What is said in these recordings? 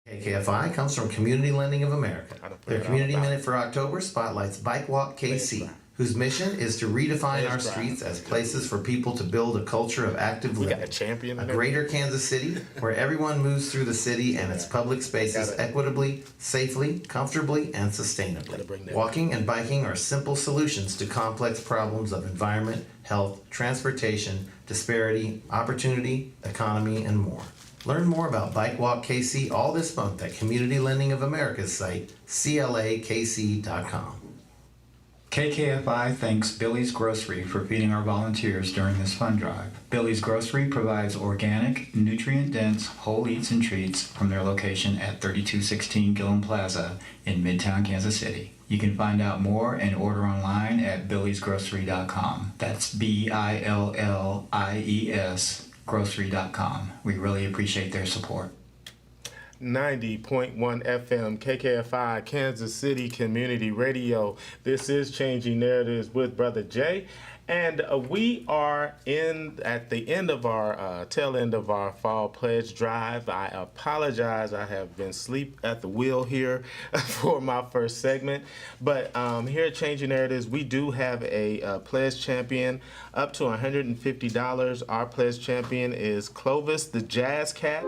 KKFI comes from Community Lending of America. Their Community Minute for October spotlights Bike Walk KC, whose mission is to redefine our streets as places for people to build a culture of active living. A greater Kansas City where everyone moves through the city and its public spaces equitably, safely, comfortably, and sustainably. Walking and biking are simple solutions to complex problems of environment, health, transportation, disparity, opportunity, economy, and more. Learn more about Bike Walk KC all this month at Community Lending of America's site, CLAKC.com. KKFI thanks Billy's Grocery for feeding our volunteers during this fund drive. Billy's Grocery provides organic, nutrient-dense whole eats and treats from their location at 3216 Gillum Plaza in Midtown Kansas City. You can find out more and order online at billysgrocery.com. That's BILLIES grocery.com. We really appreciate their support. 90.1 FM KKFI Kansas City Community Radio. This is Changing Narratives with Brother Jay, and we are at the end of our tail end of our fall pledge drive. I apologize, I have been asleep at the wheel here for my first segment, but here at Changing Narratives we do have a pledge champion up to $150. Our pledge champion is Clovis the Jazz Cat.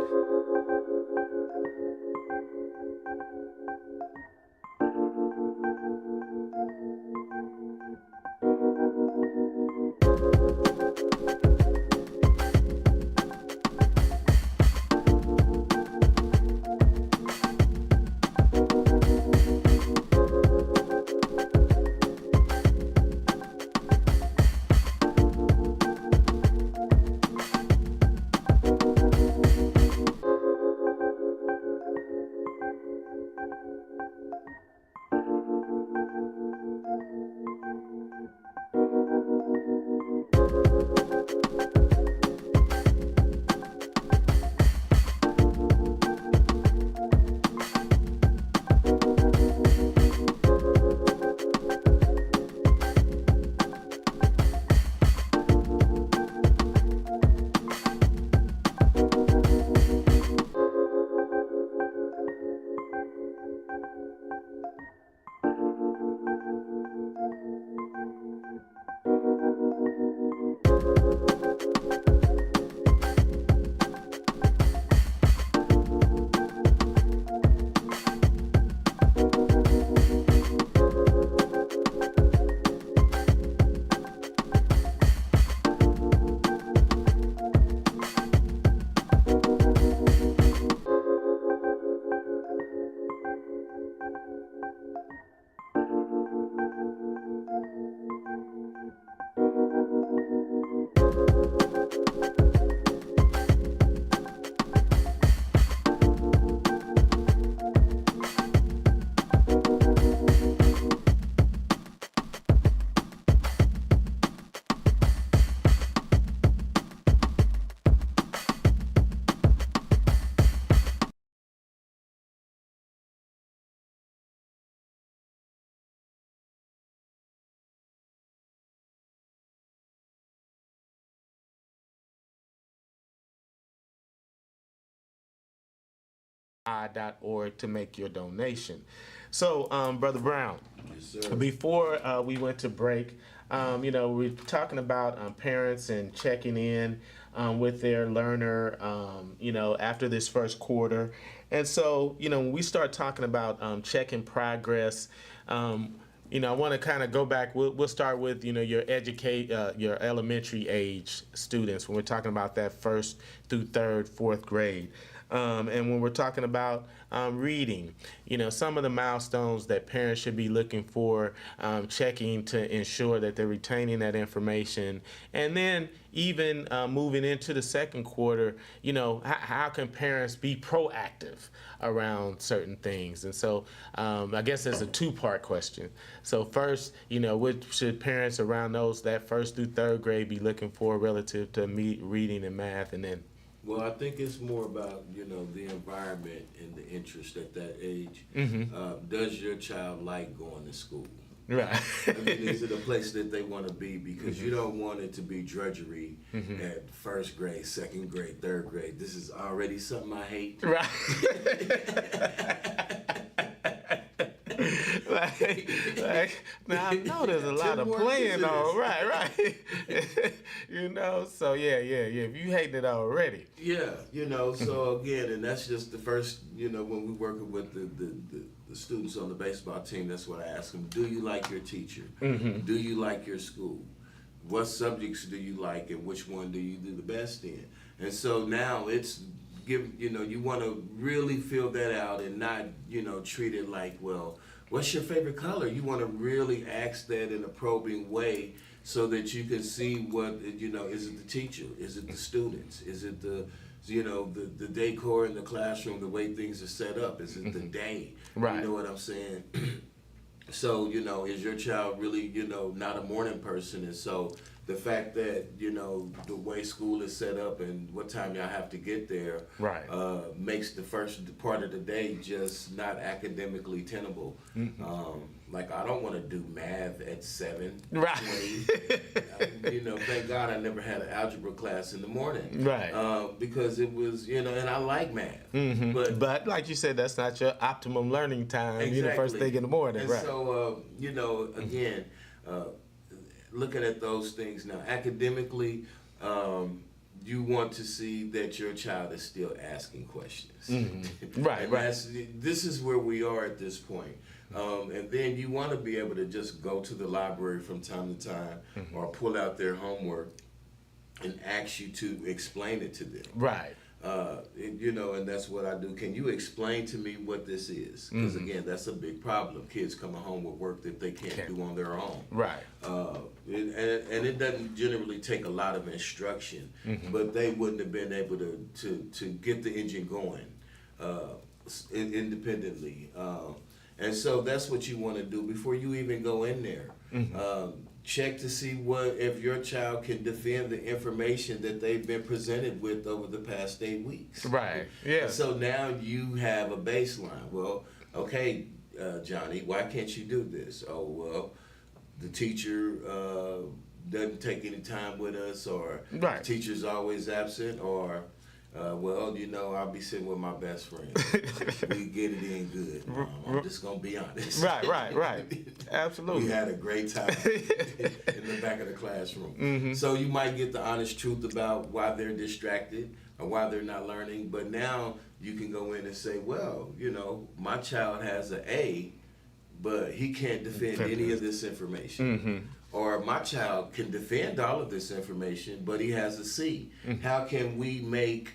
.org to make your donation. So, Brother Brown, yes, sir. Before we went to break, we're talking about parents and checking in with their learner, after this first quarter. And so, when we start talking about checking progress, I want to kind of go back. We'll start with, your elementary age students when we're talking about that first through third, fourth grade. And when we're talking about reading, some of the milestones that parents should be looking for, checking to ensure that they're retaining that information. And then even moving into the second quarter, how can parents be proactive around certain things? And so I guess there's a two-part question. So first, what should parents around that first through third grade be looking for relative to reading and math? And then Well, I think it's more about, the environment and the interest at that age. Mm-hmm. Does your child like going to school? Right. I mean, is it a place that they want to be? Because you don't want it to be drudgery at first grade, second grade, third grade. This is already something I hate. Right. like, now I know there's a lot of playing on, right. So yeah. If you hate it already. Yeah, so again, and that's just the first, when we're working with the students on the baseball team, that's what I ask them. Do you like your teacher? Do you like your school? What subjects do you like, and which one do you do the best in? And so now it's you want to really fill that out and not, treat it like, well, what's your favorite color? You want to really ask that in a probing way so that you can see what, is it the teacher? Is it the students? Is it the decor in the classroom, the way things are set up? Is it the day? Right. You know what I'm saying? So, is your child really, not a morning person? And so the fact that, the way school is set up and what time y'all have to get there, right, makes the first part of the day just not academically tenable. Like, I don't want to do math at 7. Right. Thank God I never had an algebra class in the morning. Right. Because it was, and I like math. But like you said, that's not your optimum learning time, exactly. First thing in the morning. And right. So, again, looking at those things now, academically, you want to see that your child is still asking questions. Right, and right. This is where we are at this point. And then you want to be able to just go to the library from time to time or pull out their homework and ask you to explain it to them. Right. And that's what I do. Can you explain to me what this is? Because again, that's a big problem. Kids coming home with work that they can't do on their own. Right. And it doesn't generally take a lot of instruction, but they wouldn't have been able to get the engine going independently. And so that's what you want to do before you even go in there. Check to see if your child can defend the information that they've been presented with over the past 8 weeks. Right. Yeah. And so now you have a baseline. Well, okay, Johnny, why can't you do this? Oh, well, the teacher doesn't take any time with us, or right. the teacher's always absent, or I'll be sitting with my best friend. We get it in good. I'm just going to be honest. Right. Absolutely. We had a great time in the back of the classroom. So you might get the honest truth about why they're distracted or why they're not learning. But now you can go in and say, well, my child has an A, but he can't defend any of this information. Or my child can defend all of this information, but he has a C. How can we make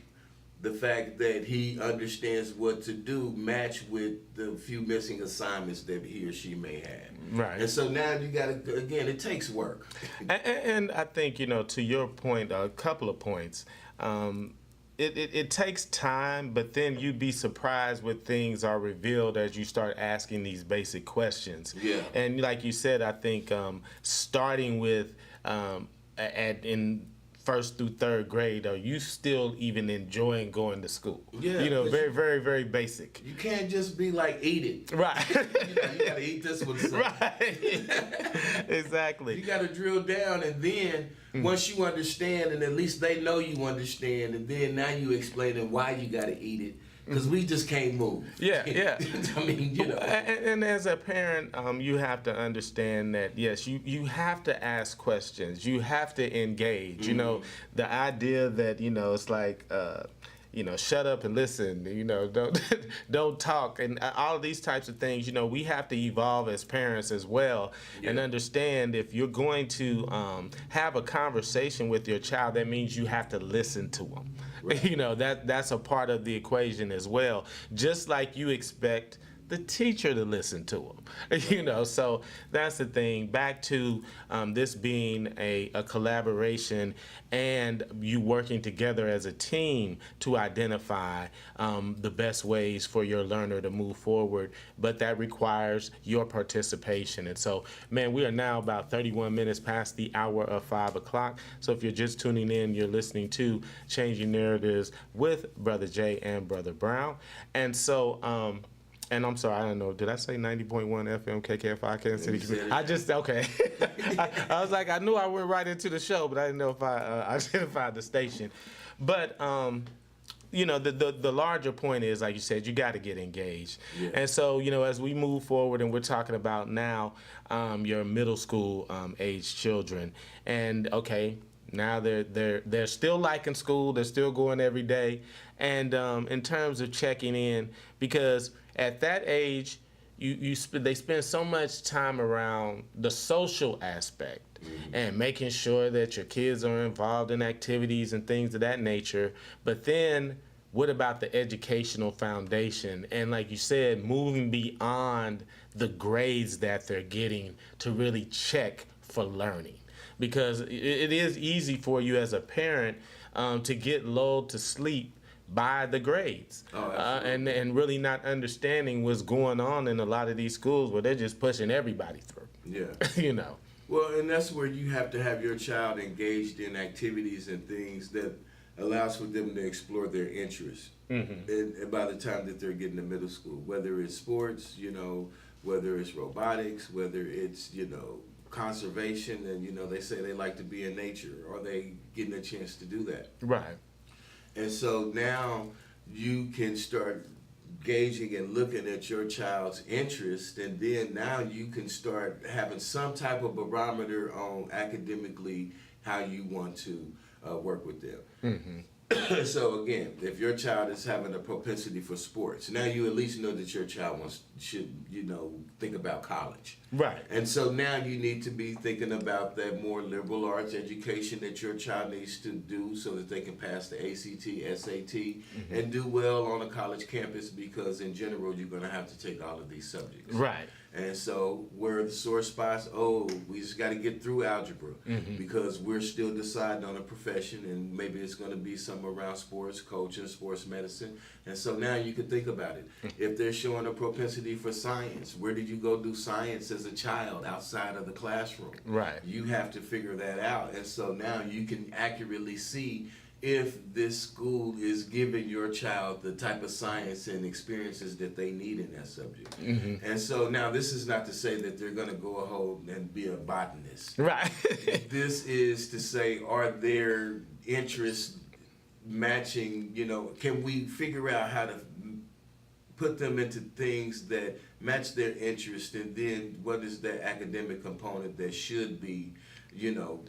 the fact that he understands what to do match with the few missing assignments that he or she may have? Right. And so now you got to, again, it takes work. And I think, to your point, a couple of points, it takes time, but then you'd be surprised when things are revealed as you start asking these basic questions. Yeah. And like you said, I think starting with in first through third grade, are you still even enjoying going to school? Yeah. Very, very, very basic. You can't just be like, eat it. Right. You got to eat this one. Right. Exactly. You got to drill down, and then once you understand, and at least they know you understand, and then now you explaining why you got to eat it. Because we just can't move. Yeah. I mean, And as a parent, you have to understand that, yes, you have to ask questions. You have to engage. The idea that, it's like, shut up and listen, don't talk, and all of these types of things, we have to evolve as parents as well, and understand if you're going to have a conversation with your child, that means you have to listen to them. Right. That's a part of the equation as well, just like you expect the teacher to listen to them. So that's the thing. Back to this being a collaboration and you working together as a team to identify the best ways for your learner to move forward, but that requires your participation. And so, man, we are now about 31 minutes past the hour of 5 o'clock. So if you're just tuning in, you're listening to Changing Narratives with Brother Jay and Brother Brown. And so, And I'm sorry, I don't know. Did I say 90.1 FM KKFI Kansas City? You said it. I just okay. I was like, I knew I went right into the show, but I didn't know if I identified the station. But you know, the larger point is, like you said, you got to get engaged. Yeah. And so, you know, as we move forward, and we're talking about now your middle school age children, and okay, now they're still liking school, they're still going every day, and in terms of checking in, because at that age, they spend so much time around the social aspect. Mm-hmm. And making sure that your kids are involved in activities and things of that nature. But then what about the educational foundation? And like you said, moving beyond the grades that they're getting to really check for learning. Because it is easy for you as a parent to get lulled to sleep by the grades. And really not understanding what's going on in a lot of these schools where they're just pushing everybody through. Yeah. You know. Well, and that's where you have to have your child engaged in activities and things that allows for them to explore their interests. Mm-hmm. And by the time that they're getting to middle school, whether it's sports, you know, whether it's robotics, whether it's, you know, conservation, and, you know, they say they like to be in nature, are they getting a chance to do that? Right. And so now you can start gauging and looking at your child's interest, and then now you can start having some type of barometer on academically how you want to work with them. Mm-hmm. So again, if your child is having a propensity for sports, now you at least know that your child should, you know, think about college. Right. And so now you need to be thinking about that more liberal arts education that your child needs to do so that they can pass the ACT, SAT, mm-hmm. and do well on a college campus, because in general you're going to have to take all of these subjects. Right. And so where are the sore spots? We just got to get through algebra, mm-hmm. because we're still deciding on a profession, and maybe it's going to be somewhere around sports, coaching, sports medicine. And so now you can think about it. If they're showing a propensity for science, where did you go do science as a child outside of the classroom? Right. You have to figure that out. And so now you can accurately see if this school is giving your child the type of science and experiences that they need in that subject. Mm-hmm. And so now this is not to say that they're going to go ahead and be a botanist. Right. This is to say, are their interests matching, you know, can we figure out how to put them into things that match their interest, and then what is that academic component that should be, you know,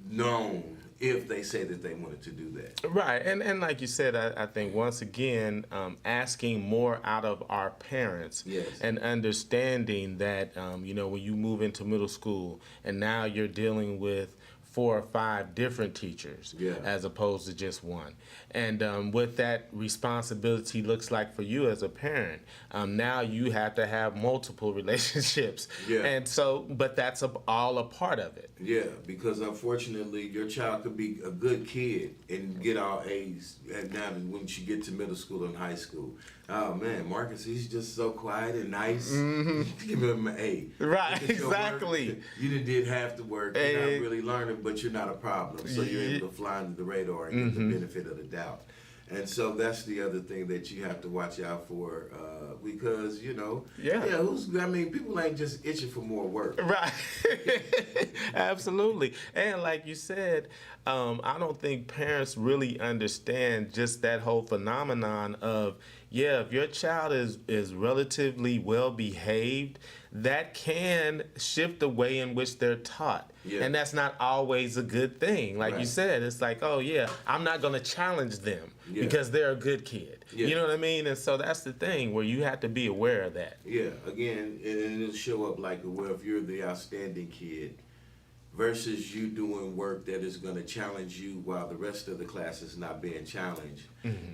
known if they say that they wanted to do that. Right, and like you said, I think once again, asking more out of our parents. Yes. And understanding that, you know, when you move into middle school and now you're dealing with 4 or 5 different teachers, yeah, as opposed to just one. And what that responsibility looks like for you as a parent, now you have to have multiple relationships. Yeah. And so, but that's all a part of it. Yeah, because unfortunately your child could be a good kid and get all A's, and now when you get to middle school and high school, oh man, Marcus, he's just so quiet and nice. Mm-hmm. Give him an A. Right, exactly. You did half the work. You're not really learning, but you're not a problem. So you're able to fly under the radar and get the benefit of the doubt. And so that's the other thing that you have to watch out for, because, you know, people ain't just itching for more work. Right. Absolutely. And like you said, I don't think parents really understand just that whole phenomenon of, if your child is relatively well behaved, that can shift the way in which they're taught. Yeah. And that's not always a good thing. Like you said, it's like, I'm not going to challenge them because they're a good kid. Yeah. You know what I mean? And so that's the thing where you have to be aware of that. Yeah, again, and it'll show up like, well, if you're the outstanding kid versus you doing work that is going to challenge you while the rest of the class is not being challenged,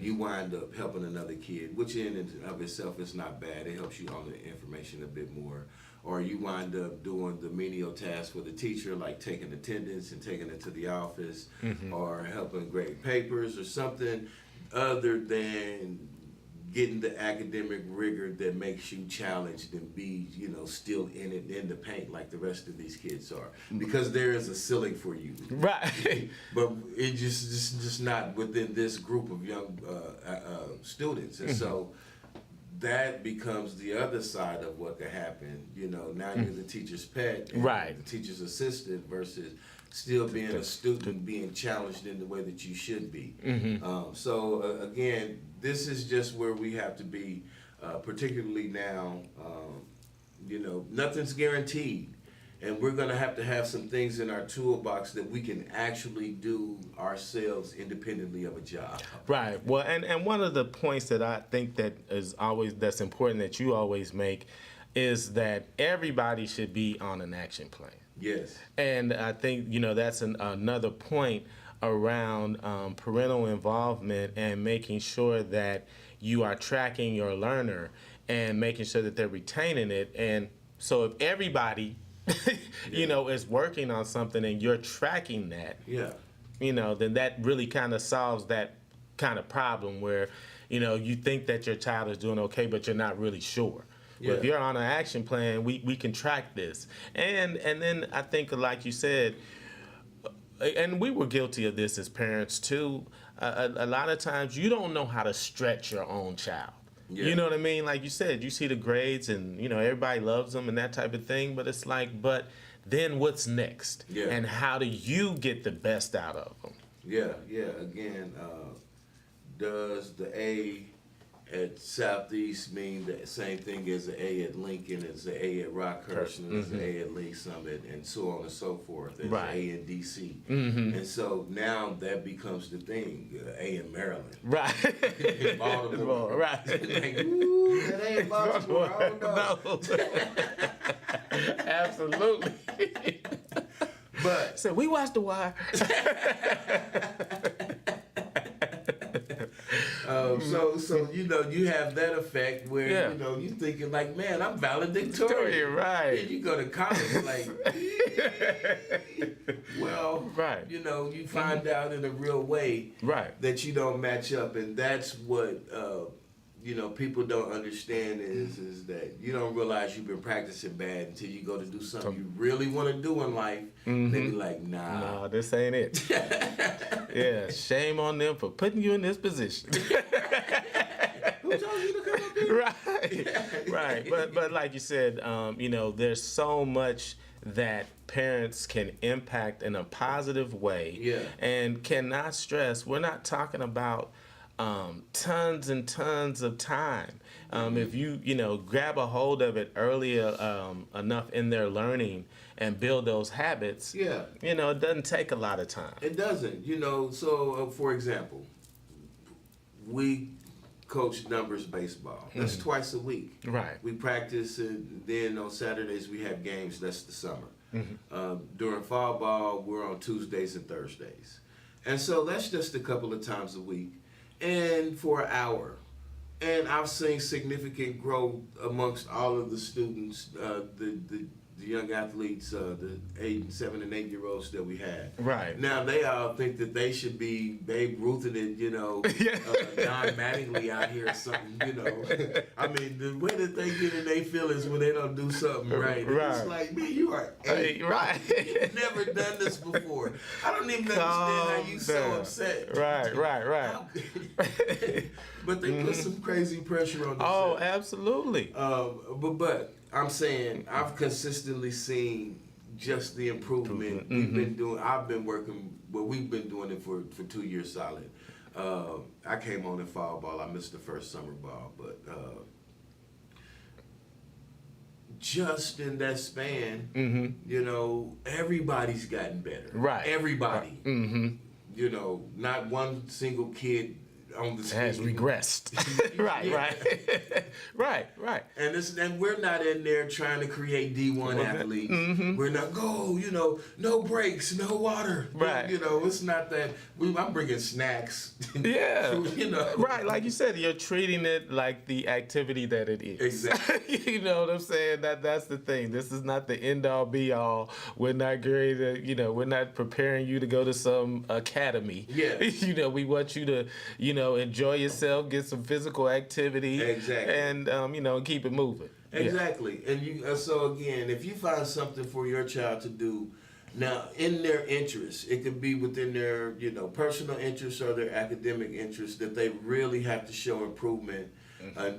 you wind up helping another kid, which in and of itself is not bad. It helps you on the information a bit more. Or you wind up doing the menial tasks for the teacher, like taking attendance and taking it to the office, or helping grade papers or something other than getting the academic rigor that makes you challenged and be, still in it, in the paint like the rest of these kids are. Because there is a ceiling for you. Right. But it just not within this group of young students. And so that becomes the other side of what could happen. You know, now you're the teacher's pet, and Right. the teacher's assistant versus still being a student, being challenged in the way that you should be. So again, this is just where we have to be, particularly now. You know, nothing's guaranteed. And we're going to have some things in our toolbox that we can actually do ourselves independently of a job. Right. Well, and one of the points that I think that's important that you always make is that everybody should be on an action plan. Yes. And I think, that's another point around parental involvement and making sure that you are tracking your learner and making sure that they're retaining it. And so if everybody is working on something and you're tracking that, then that really kind of solves that kind of problem where, you think that your child is doing okay, but you're not really sure. Yeah. But if you're on an action plan, we can track this. And then I think, like you said, and we were guilty of this as parents too, a lot of times you don't know how to stretch your own child. Yeah. You know what I mean? Like you said, you see the grades and, everybody loves them and that type of thing. But it's like, but then what's next? Yeah. And how do you get the best out of them? Yeah. Again, does the A at Southeast mean the same thing as the A at Lincoln, as the A at Rockhurst, and as the A at Lee Summit, and so on and so forth, as Right. the A in D.C. And so now that becomes the thing, A in Maryland. Right. In Baltimore. Right. Like, ooh, that A in Baltimore, I don't know. No. Absolutely. But So we watched The Wire. so you have that effect where Yeah. you thinking like, man, I'm valedictorian. Right. And you go to college like, well, Right. you find out in a real way Right. that you don't match up, and that's what people don't understand is that you don't realize you've been practicing bad until you go to do something you really want to do in life. They be like, nah. No, this ain't it. Yeah, shame on them for putting you in this position. Who told you to come up here? Right. But like you said, there's so much that parents can impact in a positive way. Yeah. And cannot stress. We're not talking about tons and tons of time. If you grab a hold of it early enough in their learning and build those habits, it doesn't take a lot of time. It doesn't, so for example, we coach numbers baseball. That's twice a week. Right. We practice, and then on Saturdays we have games. That's the summer. During fall ball, we're on Tuesdays and Thursdays. And so that's just a couple of times a week. And for an hour. And I've seen significant growth amongst all of the students, the young athletes, the 7 and 8 year olds that we had. Right. Now they all think that they should be Babe Ruthing it, Don Mattingly out here or something, I mean, the way that they get in their feelings when they don't do something right. It's like, man, you are 8. Right. You've never done this before. I don't even understand how you so upset. Right. But they put some crazy pressure on themselves. Oh, absolutely. But I'm saying I've consistently seen just the improvement we've been doing. We've been doing it for 2 years solid. I came on in fall ball. I missed the first summer ball, but just in that span, everybody's gotten better. Right. Everybody. Not one single kid on the team has regressed. Right. And we're not in there trying to create D1 athletes. We're not no breaks, no water. Right. It's not that. I'm bringing snacks. Yeah. Right. Like you said, you're treating it like the activity that it is. Exactly. You know what I'm saying? That's the thing. This is not the end all be all. We're not going to, we're not preparing you to go to some academy. Yeah. We want you to, enjoy yourself, get some physical activity. Exactly. And, keep it moving. Exactly. And so again, if you find something for your child to do, now in their interests, it could be within their, personal interests or their academic interests that they really have to show improvement.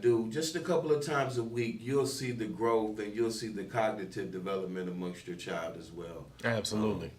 do just a couple of times a week, you'll see the growth and you'll see the cognitive development amongst your child as well. Absolutely.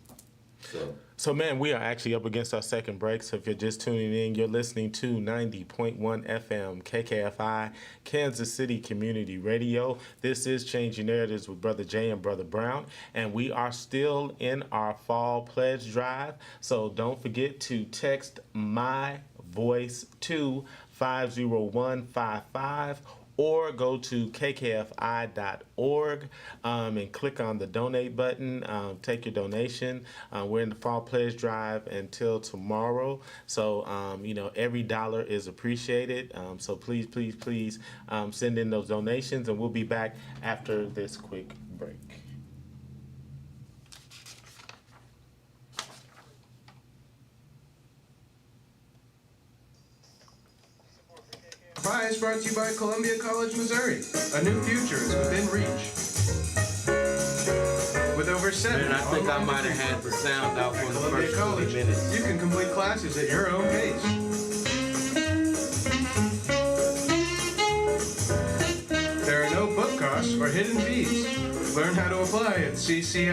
So man, we are actually up against our second break. So if you're just tuning in, you're listening to 90.1 FM KKFI, Kansas City Community Radio. This is Changing Narratives with Brother Jay and Brother Brown, and we are still in our fall pledge drive. So don't forget to text my voice to 50155 or go to kkfi.org and click on the donate button. Take your donation. We're in the fall pledge drive until tomorrow. So, every dollar is appreciated. So please, please, please send in those donations, and we'll be back after this quick break. Pie is brought to you by Columbia College, Missouri. A new future is within reach. With over 7 man, I think I online might have degrees had the sound out for the Columbia first College, 20 minutes. you can complete classes at your own pace. There are no book costs or hidden fees. Learn how to apply at ccis.edu/new.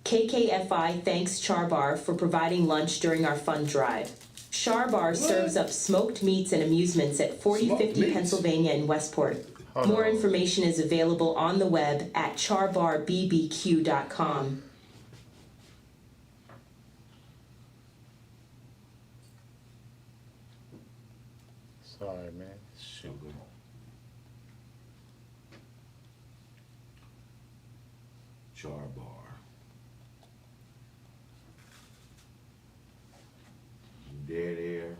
KKFI thanks Char Bar for providing lunch during our fund drive. Char Bar serves up smoked meats and amusements at 4050 Pennsylvania in Westport. More information is available on the web at charbarbbq.com. Sorry, man. Shoot. Char bar. Dead air.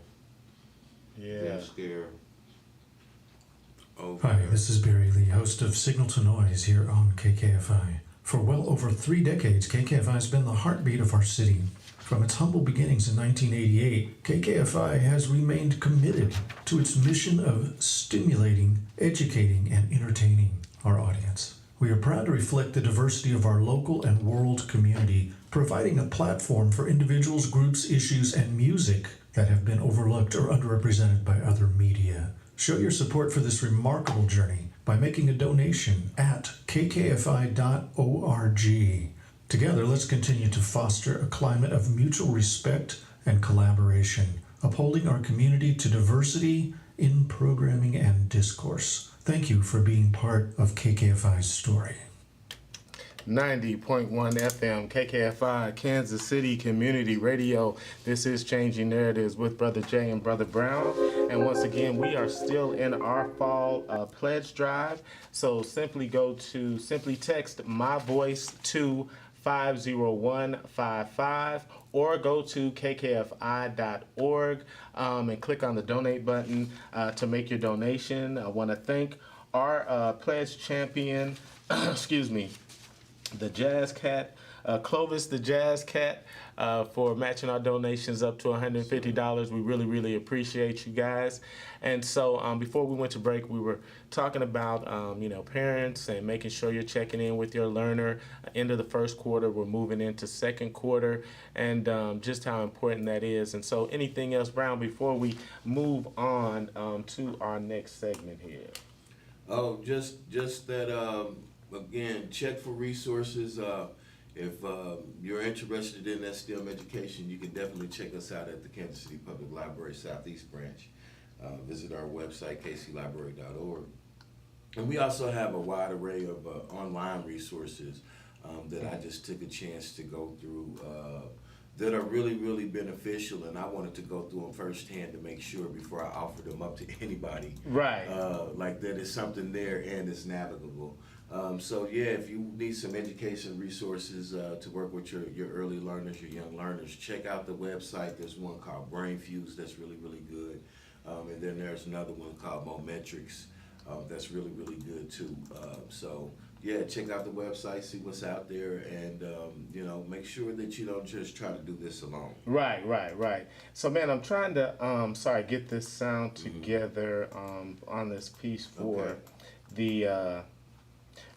Yeah. Dead scare. Over Hi, there. this is Barry Lee, host of Signal to Noise here on KKFI. For well over 3 decades, KKFI has been the heartbeat of our city. From its humble beginnings in 1988, KKFI has remained committed to its mission of stimulating, educating, and entertaining our audience. We are proud to reflect the diversity of our local and world community, providing a platform for individuals, groups, issues, and music that have been overlooked or underrepresented by other media. Show your support for this remarkable journey by making a donation at kkfi.org. Together, let's continue to foster a climate of mutual respect and collaboration, upholding our community to diversity in programming and discourse. Thank you for being part of KKFI's story. 90.1 FM, KKFI, Kansas City Community Radio. This is Changing Narratives with Brother Jay and Brother Brown. And once again, we are still in our fall pledge drive. So simply text my voice to 50155 or go to kkfi.org and click on the donate button to make your donation. I want to thank our pledge champion, the Jazz Cat, Clovis the Jazz Cat, for matching our donations up to $150. We really, really appreciate you guys. And so before we went to break, we were talking about, parents and making sure you're checking in with your learner. End of the first quarter, we're moving into second quarter, and just how important that is. And so anything else, Brown, before we move on to our next segment here? Oh, just that, again, check for resources. If you're interested in that STEM education, you can definitely check us out at the Kansas City Public Library Southeast Branch. Visit our website, kclibrary.org. And we also have a wide array of online resources that I just took a chance to go through that are really, really beneficial, and I wanted to go through them firsthand to make sure before I offer them up to anybody. Right. Like that is something there and it's navigable. So yeah, if you need some education resources to work with your early learners, your young learners, check out the website. There's one called Brain Fuse that's really, really good. And then there's another one called Mometrics that's really, really good too. So yeah, check out the website, see what's out there, and make sure that you don't just try to do this alone. Right. So man, I'm trying to get this sound together on this piece for the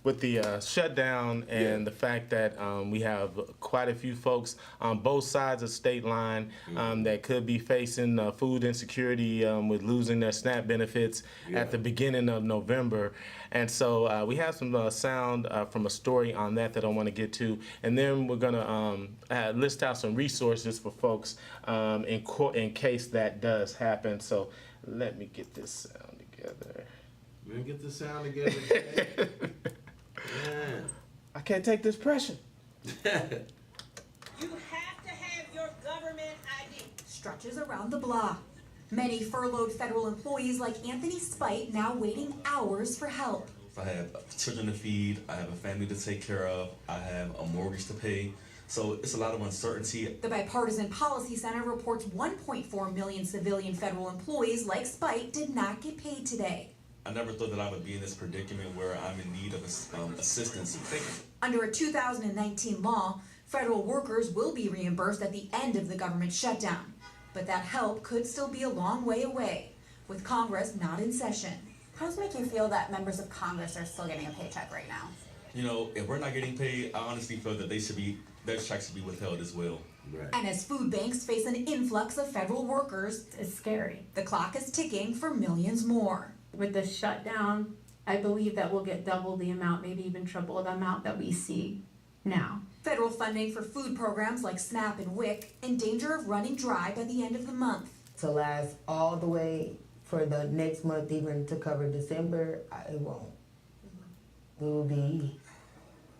with the shutdown and the fact that we have quite a few folks on both sides of state line that could be facing food insecurity with losing their SNAP benefits at the beginning of November. And so we have some sound from a story on that I want to get to. And then we're going to list out some resources for folks in case that does happen. So let me get this sound together. Man, get the sound together, Jay. Man. I can't take this pressure. You have to have your government ID. Stretches around the block. Many furloughed federal employees like Anthony Spite now waiting hours for help. I have children to feed, I have a family to take care of, I have a mortgage to pay. So it's a lot of uncertainty. The Bipartisan Policy Center reports 1.4 million civilian federal employees like Spite did not get paid today. I never thought that I would be in this predicament where I'm in need of assistance. Under a 2019 law, federal workers will be reimbursed at the end of the government shutdown. But that help could still be a long way away, with Congress not in session. How does it make you feel that members of Congress are still getting a paycheck right now? You know, if we're not getting paid, I honestly feel that their checks should be withheld as well. Right. And as food banks face an influx of federal workers, it's scary. The clock is ticking for millions more. With the shutdown, I believe that we'll get double the amount, maybe even triple the amount that we see now. Federal funding for food programs like SNAP and WIC in danger of running dry by the end of the month. To last all the way for the next month, even to cover December, it won't. We will be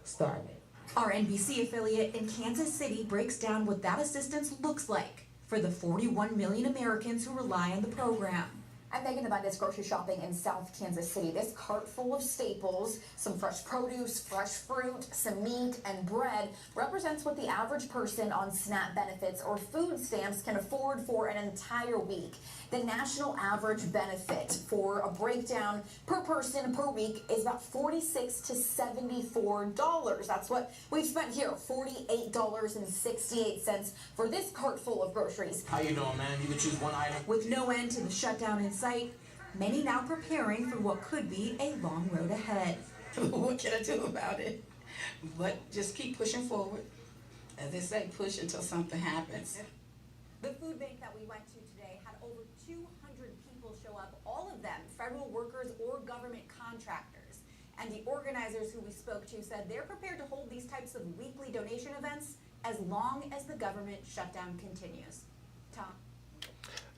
starving. Our NBC affiliate in Kansas City breaks down what that assistance looks like for the 41 million Americans who rely on the program. I'm Megan Abundance grocery shopping in South Kansas City. This cart full of staples, some fresh produce, fresh fruit, some meat, and bread represents what the average person on SNAP benefits or food stamps can afford for an entire week. The national average benefit for a breakdown per person per week is about $46 to $74. That's what we've spent here, $48.68 for this cart full of groceries. How you doing, man? You can choose one item. With no end to the shutdown in sight, many now preparing for what could be a long road ahead. What can I do about it? But just keep pushing forward. As they say, push until something happens. The food bank that we went to today had over 200 people show up, all of them federal workers or government contractors. And the organizers who we spoke to said they're prepared to hold these types of weekly donation events as long as the government shutdown continues. Tom?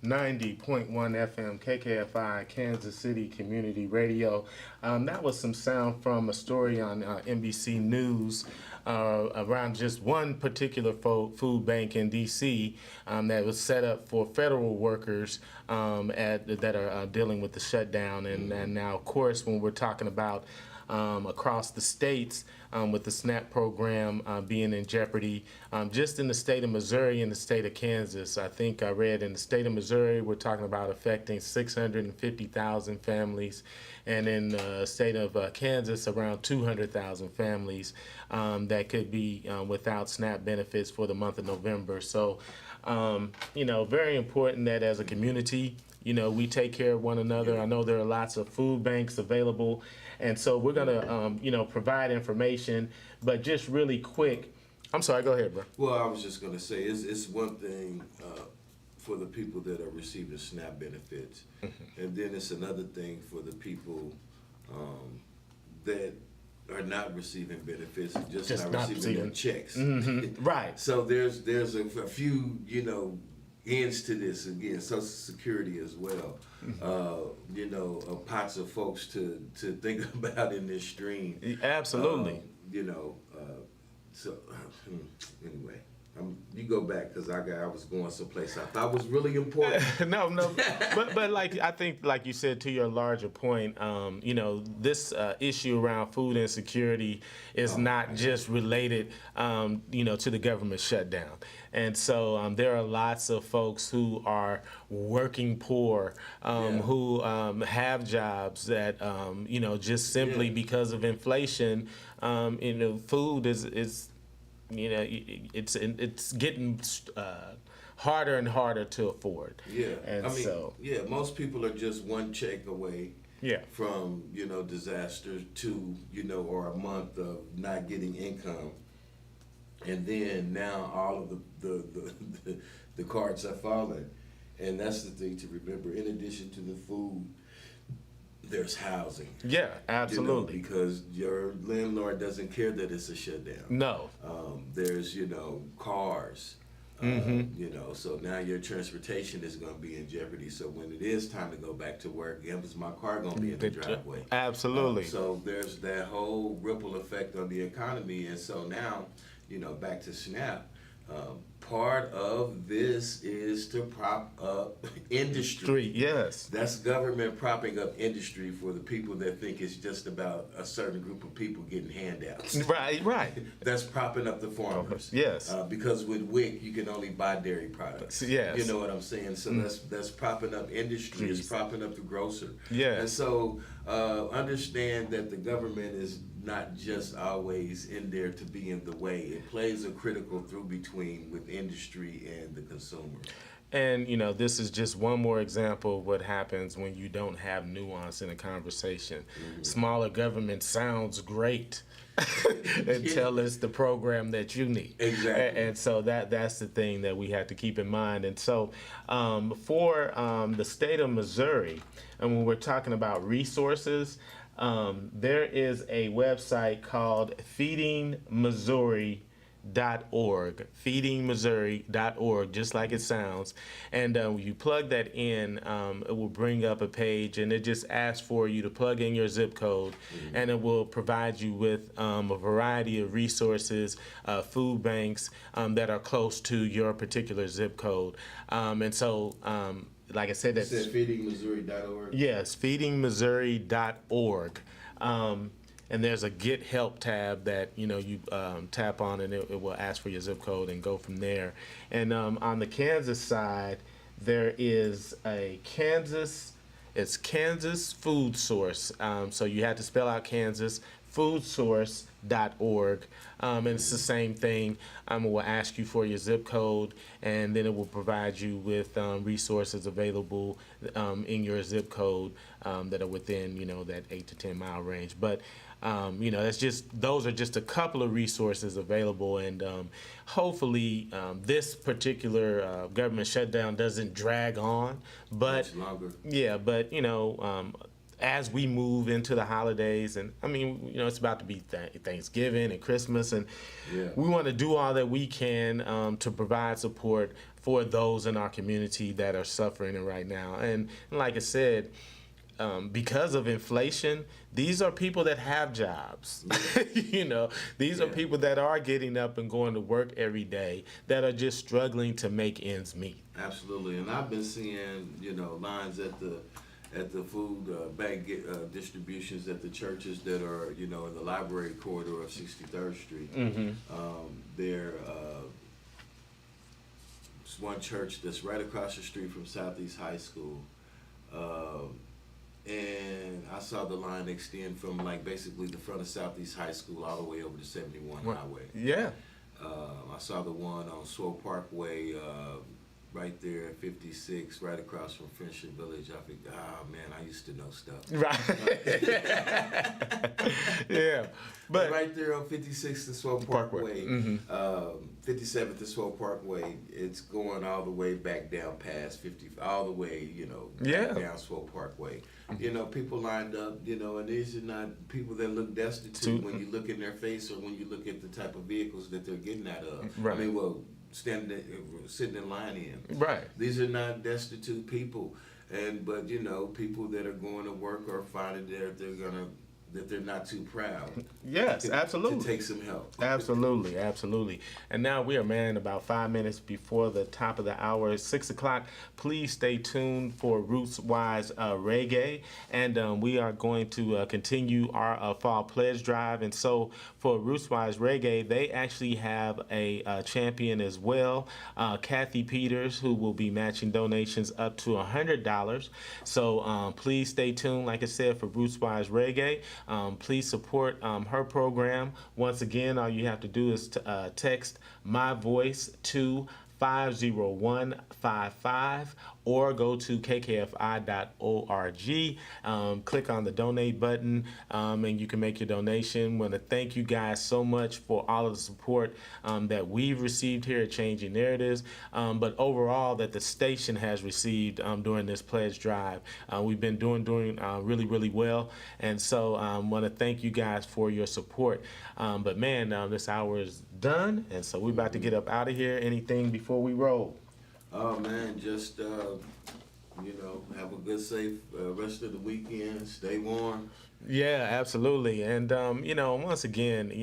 90.1 FM KKFI Kansas City Community Radio. That was some sound from a story on NBC News around just one particular food bank in D.C. That was set up for federal workers that are dealing with the shutdown. And now, of course, when we're talking about across the states with the SNAP program being in jeopardy. Just in the state of Missouri and the state of Kansas, I think I read in the state of Missouri, we're talking about affecting 650,000 families. And in the state of Kansas, around 200,000 families that could be without SNAP benefits for the month of November. So, very important that as a community, we take care of one another. I know there are lots of food banks available. And so we're going to, provide information, but just really quick. I'm sorry, go ahead, bro. Well, I was just going to say, it's one thing for the people that are receiving SNAP benefits, and then it's another thing for the people that are not receiving benefits, just not receiving their checks. Mm-hmm. Right. So there's a few, ends to this again, Social Security as well. Pots of folks to think about in this stream. Absolutely. So anyway, you go back because I was going someplace I thought was really important. No, but I think like you said, to your larger point, this issue around food insecurity is not just related, to the government shutdown. And so there are lots of folks who are working poor, who have jobs that, just simply because of inflation, food is it's getting harder and harder to afford. Yeah, And most people are just one check away, from, disaster to, or a month of not getting income. And then now all of the cards are falling. And that's the thing to remember. In addition to the food, there's housing. Yeah, absolutely. Because your landlord doesn't care that it's a shutdown. No. There's, cars. So now your transportation is going to be in jeopardy. So when it is time to go back to work, is my car going to be in the driveway? Absolutely. So there's that whole ripple effect on the economy. And so now, back to SNAP. Part of this is to prop up industry. Yes. That's government propping up industry for the people that think it's just about a certain group of people getting handouts. Right. That's propping up the farmers. Yes. Because with WIC, you can only buy dairy products. Yes. You know what I'm saying? So that's propping up industry. It's propping up the grocer. Yes. And so understand that the government is not just always in there to be in the way. It plays a critical through between with industry and the consumer. And, this is just one more example of what happens when you don't have nuance in a conversation. Smaller government sounds great until it's the program that you need. Exactly. And so that's the thing that we have to keep in mind. And so for the state of Missouri, and when we're talking about resources, there is a website called feedingmissouri.org, feedingmissouri.org, just like it sounds. And when you plug that in, it will bring up a page, and it just asks for you to plug in your zip code, and it will provide you with a variety of resources, food banks that are close to your particular zip code. And so like I said, that's feedingmissouri.org. Yes, feedingmissouri.org. And there's a Get Help tab that you tap on, and it will ask for your zip code and go from there. And on the Kansas side, there is a Kansas Food Source. So you have to spell out Kansas foodsource.org, and it's the same thing. It will ask you for your zip code, and then it will provide you with resources available in your zip code that are within that 8 to 10 mile range. But those are just a couple of resources available, and hopefully this particular government shutdown doesn't drag on. But much longer. Yeah, but as we move into the holidays, and it's about to be Thanksgiving and Christmas, and we want to do all that we can to provide support for those in our community that are suffering right now. And like I said, because of inflation, these are people that have jobs. These are people that are getting up and going to work every day that are just struggling to make ends meet. Absolutely, and I've been seeing lines at the food bank distributions at the churches that are in the library corridor of 63rd Street. There's one church that's right across the street from Southeast High School. And I saw the line extend from basically the front of Southeast High School all the way over to 71 Highway. Yeah. I saw the one on Swole Parkway right there at 56, right across from Friendship Village. I think, man, I used to know stuff. Right. Yeah. But right there on 56th and Swole Parkway, 57th and Swole Parkway, it's going all the way back down past 50, all the way, down Swole Parkway. People lined up, and these are not people that look destitute when you look in their face or when you look at the type of vehicles that they're getting out of. Right. Sitting in line in. Right. These are not destitute people, but people that are going to work are finding that they're not too proud. Yes, absolutely. To take some help. Absolutely. And now we are, about 5 minutes before the top of the hour. It's 6 o'clock. Please stay tuned for Roots Wise Reggae. And we are going to continue our Fall Pledge Drive. And so for Roots Wise Reggae, they actually have a champion as well, Kathy Peters, who will be matching donations up to $100. So please stay tuned, like I said, for Roots Wise Reggae. Please support her program. Once again, all you have to do is text my voice to 50155 or go to kkfi.org, click on the donate button, and you can make your donation. Want to thank you guys so much for all of the support that we've received here at Changing Narratives, but overall that the station has received during this pledge drive. We've been doing really, really well, and so want to thank you guys for your support. But man, this hour is done, and so we're about to get up out of here. Anything before we roll? Oh man, just have a good, safe rest of the weekend. Stay warm. Yeah, absolutely. And, once again,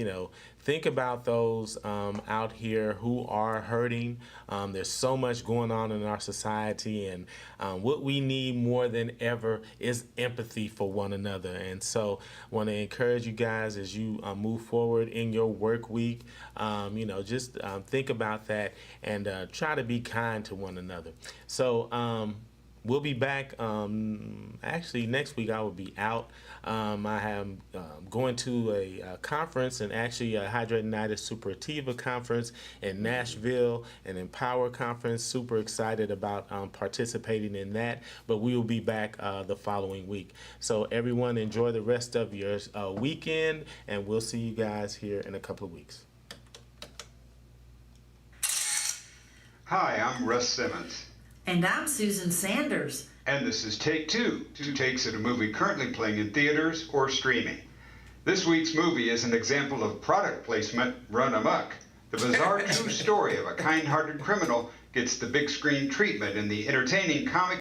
think about those out here who are hurting. There's so much going on in our society, and what we need more than ever is empathy for one another. And so want to encourage you guys as you move forward in your work week, just think about that and try to be kind to one another. So we'll be back. Actually, next week I will be out. I am going to a conference, and actually a Hydronitis Superativa conference in Nashville, an Empower conference. Super excited about participating in that, but we will be back the following week. So everyone enjoy the rest of your weekend, and we'll see you guys here in a couple of weeks. Hi, I'm Russ Simmons. And I'm Susan Sanders. And this is Take Two, 2 takes at a movie currently playing in theaters or streaming. This week's movie is an example of product placement run amok. The bizarre true story of a kind-hearted criminal gets the big screen treatment in the entertaining comic